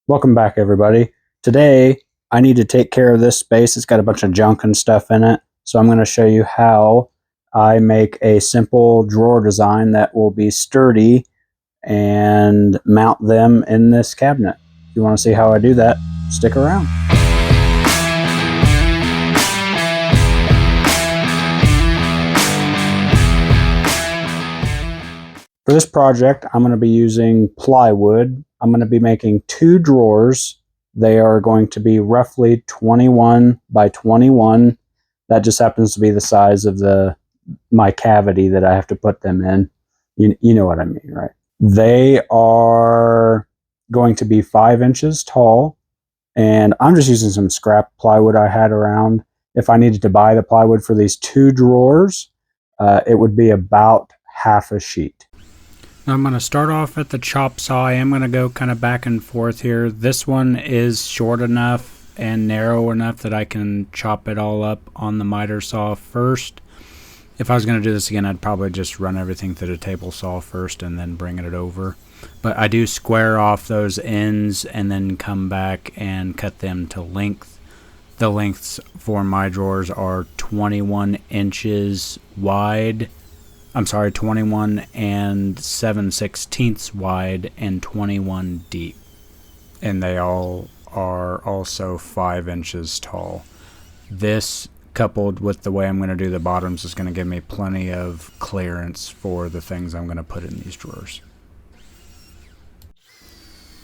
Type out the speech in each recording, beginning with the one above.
Welcome back, everybody. Today, I need to take care of this space. It's got a bunch of junk and stuff in it. So I'm going to show you how I make a simple drawer design that will be sturdy and mount them in this cabinet. If you want to see how I do that, stick around. For this project, I'm going to be using plywood. I'm going to be making 2 drawers. They are going to be roughly 21 by 21. That just happens to be the size of my cavity that I have to put them in. You know what I mean, right? They are going to be 5 inches tall, and I'm just using some scrap plywood I had around. If I needed to buy the plywood for these 2 drawers, it would be about half a sheet. I'm going to start off at the chop saw. I am going to go kind of back and forth here. This one is short enough and narrow enough that I can chop it all up on the miter saw first. If I was going to do this again, I'd probably just run everything through the table saw first and then bring it over. But I do square off those ends and then come back and cut them to length. The lengths for my drawers are 21 inches wide. 21 and 7/16 wide and 21 deep. And they all are also 5 inches tall. This, coupled with the way I'm going to do the bottoms, is going to give me plenty of clearance for the things I'm going to put in these drawers.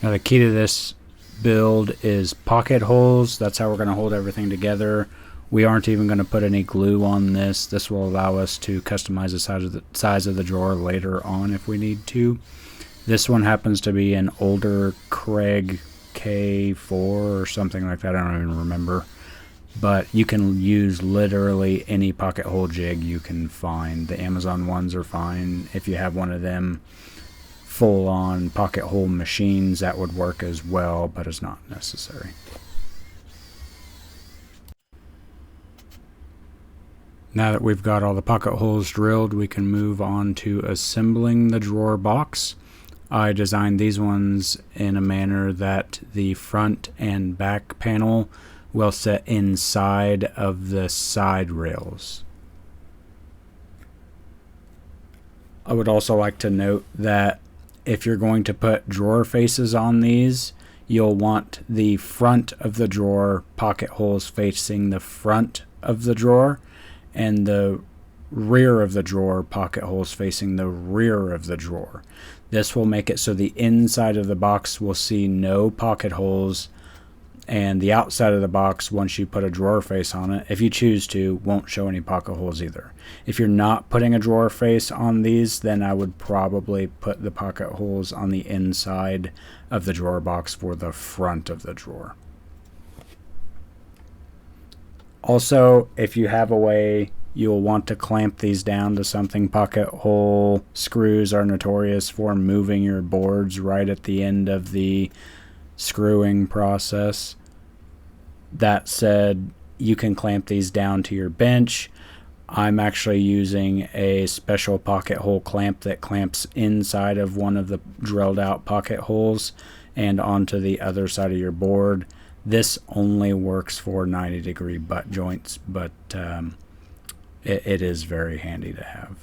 Now the key to this build is pocket holes. That's how we're going to hold everything together. We aren't even going to put any glue on this. This will allow us to customize the size of the drawer later on if we need to. This one happens to be an older Kreg K4 or something like that. I don't even remember. But you can use literally any pocket hole jig you can find. The Amazon ones are fine. If you have one of them full-on pocket hole machines, that would work as well, but it's not necessary. Now that we've got all the pocket holes drilled, we can move on to assembling the drawer box. I designed these ones in a manner that the front and back panel will sit inside of the side rails. I would also like to note that if you're going to put drawer faces on these, you'll want the front of the drawer pocket holes facing the front of the drawer, and the rear of the drawer pocket holes facing the rear of the drawer. This will make it so the inside of the box will see no pocket holes, and the outside of the box, once you put a drawer face on it, if you choose to, won't show any pocket holes either. If you're not putting a drawer face on these, then I would probably put the pocket holes on the inside of the drawer box for the front of the drawer. Also, if you have a way, you'll want to clamp these down to something. Pocket hole screws are notorious for moving your boards right at the end of the screwing process. That said, you can clamp these down to your bench. I'm actually using a special pocket hole clamp that clamps inside of one of the drilled out pocket holes and onto the other side of your board. This only works for 90-degree butt joints, but it is very handy to have.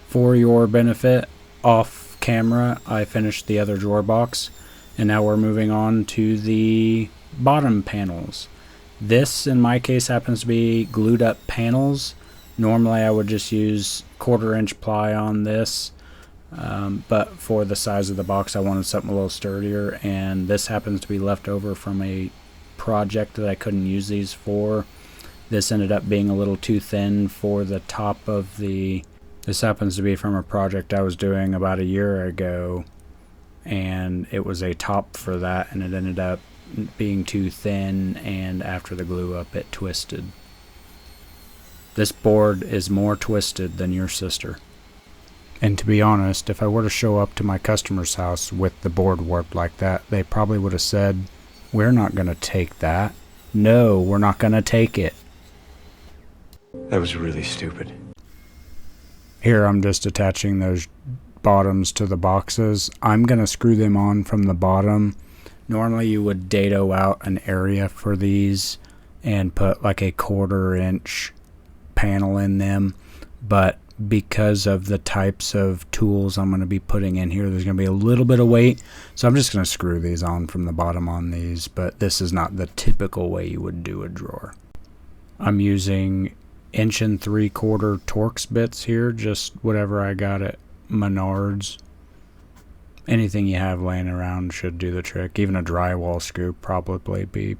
For your benefit, off camera, I finished the other drawer box, and now we're moving on to the bottom panels. This, in my case, happens to be glued up panels. Normally I would just use 1/4 inch ply on this. But for the size of the box, I wanted something a little sturdier, and this happens to be left over from a project that I couldn't use these for. This ended up being a little too thin for the top of the... This happens to be from a project I was doing about a year ago, and it was a top for that, and it ended up being too thin, and after the glue up, it twisted. This board is more twisted than your sister. And to be honest, if I were to show up to my customer's house with the board warped like that, they probably would have said, "We're not going to take that. No, we're not going to take it." That was really stupid. Here I'm just attaching those bottoms to the boxes. I'm going to screw them on from the bottom. Normally you would dado out an area for these and put like a 1/4 inch panel in them, but because of the types of tools I'm going to be putting in here, there's going to be a little bit of weight, so I'm just going to screw these on from the bottom on these, but this is not the typical way you would do a drawer. I'm using 1 3/4 Torx bits here, just whatever I got at Menards. Anything you have laying around should do the trick. Even a drywall screw probably be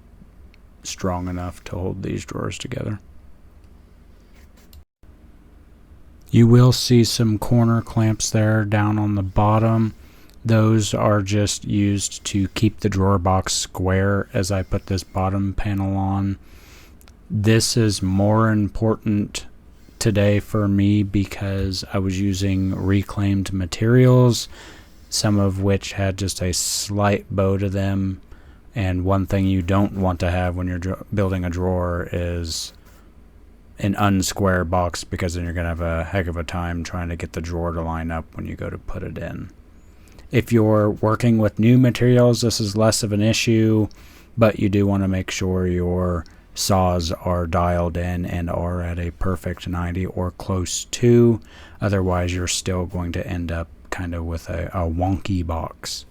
strong enough to hold these drawers together. You will see some corner clamps there down on the bottom. Those are just used to keep the drawer box square as I put this bottom panel on. This is more important today for me because I was using reclaimed materials, some of which had just a slight bow to them. And one thing you don't want to have when you're building a drawer is an unsquare box, because then you're going to have a heck of a time trying to get the drawer to line up when you go to put it in. If you're working with new materials, this is less of an issue, but you do want to make sure your saws are dialed in and are at a perfect 90 or close to. Otherwise, you're still going to end up kind of with a wonky box.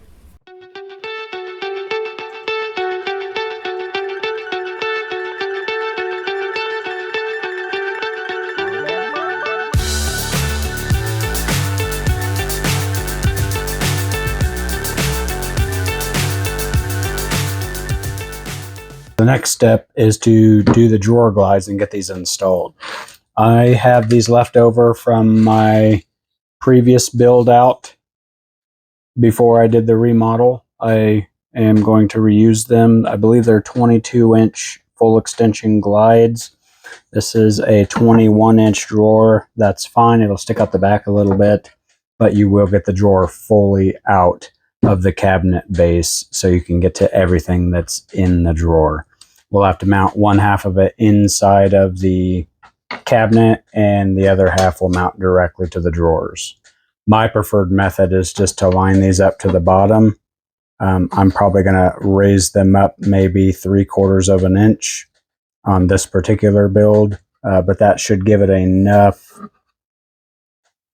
The next step is to do the drawer glides and get these installed. I have these left over from my previous build out before I did the remodel. I am going to reuse them. I believe they're 22-inch full extension glides. This is a 21-inch drawer. That's fine. It'll stick out the back a little bit, but you will get the drawer fully out of the cabinet base so you can get to everything that's in the drawer. We'll have to mount one half of it inside of the cabinet and the other half will mount directly to the drawers. My preferred method is just to line these up to the bottom. I'm probably going to raise them up maybe 3/4 of an inch on this particular build, but that should give it enough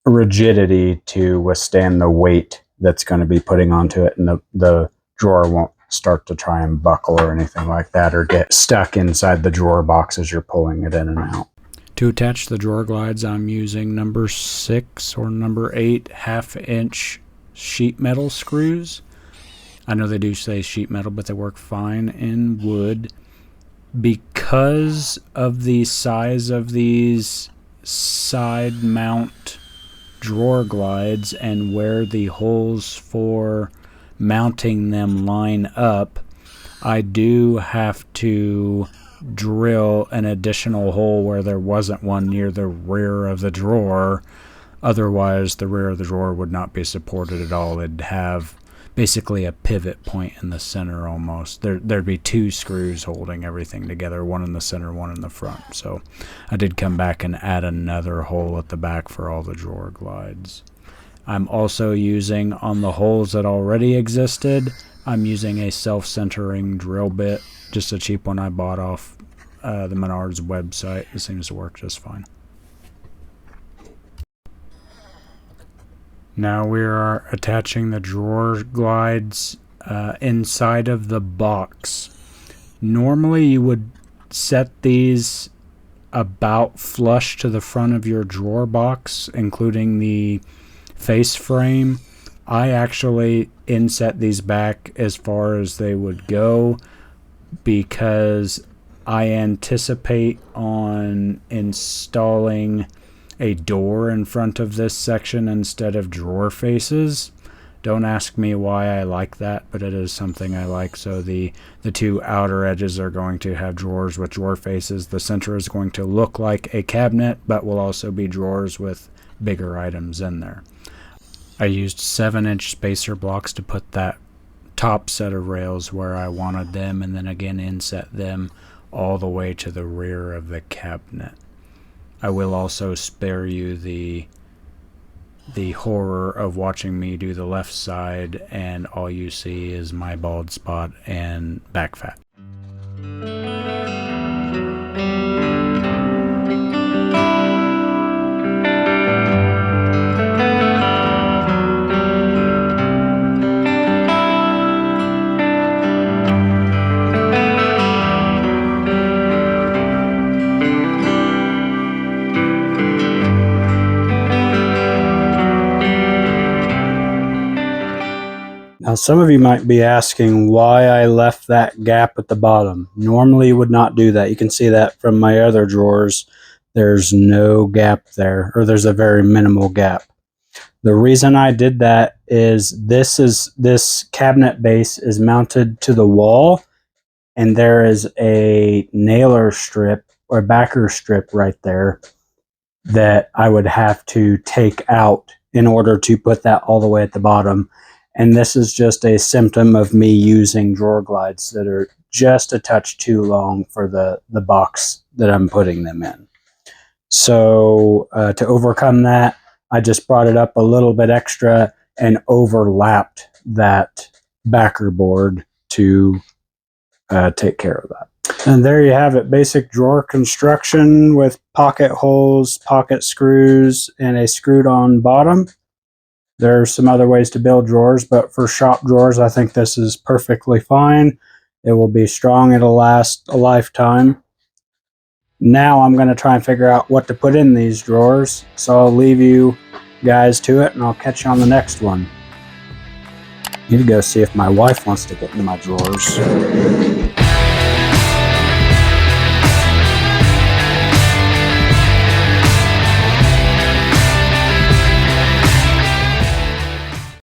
rigidity to withstand the weight that's going to be putting onto it, and the drawer won't start to try and buckle or anything like that, or get stuck inside the drawer box as you're pulling it in and out. To attach the drawer glides, I'm using number 6 or number 8 1/2-inch sheet metal screws. I know they do say sheet metal, but they work fine in wood. Because of the size of these side mount drawer glides and where the holes for mounting them line up, I do have to drill an additional hole where there wasn't one near the rear of the drawer. Otherwise, the rear of the drawer would not be supported at all. It'd have basically a pivot point in the center almost. There'd be 2 screws holding everything together, one in the center, one in the front. So I did come back and add another hole at the back for all the drawer glides. I'm also using, on the holes that already existed, I'm using a self-centering drill bit, just a cheap one I bought off the Menards website. It seems to work just fine. Now we are attaching the drawer glides inside of the box. Normally you would set these about flush to the front of your drawer box, including the face frame. I actually inset these back as far as they would go because I anticipate on installing a door in front of this section instead of drawer faces. Don't ask me why I like that, but it is something I like. So the 2 outer edges are going to have drawers with drawer faces. The center is going to look like a cabinet, but will also be drawers with bigger items in there. I used 7-inch spacer blocks to put that top set of rails where I wanted them, and then again inset them all the way to the rear of the cabinet. I will also spare you the the horror of watching me do the left side and all you see is my bald spot and back fat. Now, some of you might be asking why I left that gap at the bottom. Normally you would not do that. You can see that from my other drawers. There's no gap there, or there's a very minimal gap. The reason I did that is this cabinet base is mounted to the wall, and there is a nailer strip or backer strip right there that I would have to take out in order to put that all the way at the bottom. And this is just a symptom of me using drawer glides that are just a touch too long for the box that I'm putting them in. So to overcome that, I just brought it up a little bit extra and overlapped that backer board to take care of that. And there you have it, basic drawer construction with pocket holes, pocket screws, and a screwed on bottom. There are some other ways to build drawers, but for shop drawers, I think this is perfectly fine. It will be strong. It'll last a lifetime. Now I'm going to try and figure out what to put in these drawers. So I'll leave you guys to it, and I'll catch you on the next one. Need to go see if my wife wants to get in my drawers.